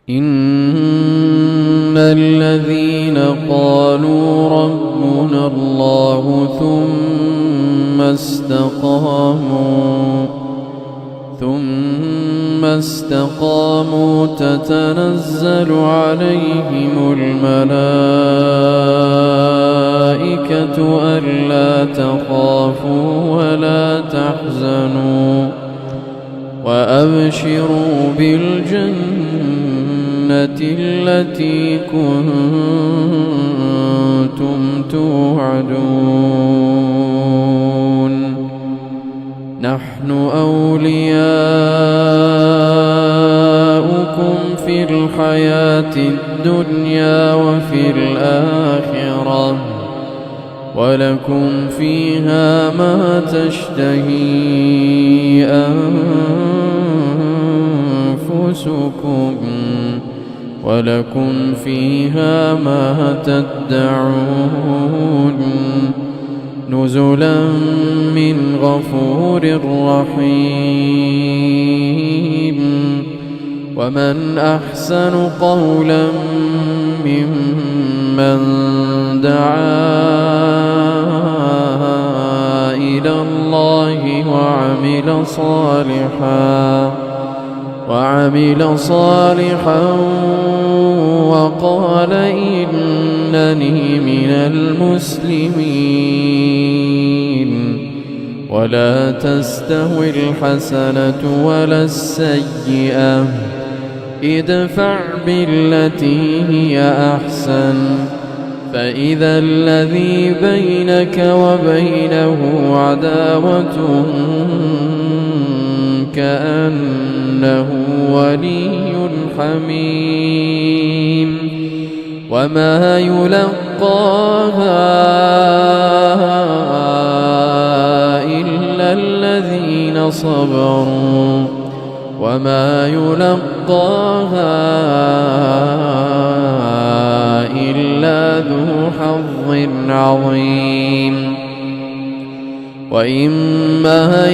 إن الذين قالوا ربنا الله ثم استقاموا تتنزل عليهم الملائكة ألا تخافوا ولا تحزنوا وأبشروا بالجنة التي كنتم توعدون نحن أولياؤكم في الحياة الدنيا وفي الآخرة ولكم فيها ما تشتهي أنفسكم ولكم فيها ما تدعون نزلا من غفور رحيم ومن أحسن قولا ممن دعا إلى الله وعمل صالحا وقال إنني من المسلمين ولا تستوي الحسنة ولا السيئة ادفع بالتي هي أحسن فإذا الذي بينك وبينه عداوة كأنه ولي حميم وما يلقاها إلا الذين صبروا وما يلقاها إلا ذو حظ عظيم وإما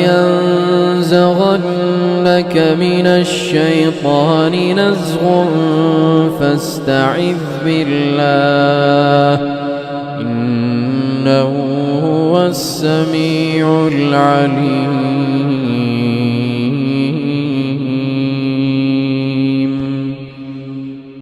ينزغنك من الشيطان نزغ فاستعذ بالله إنه هو السميع العليم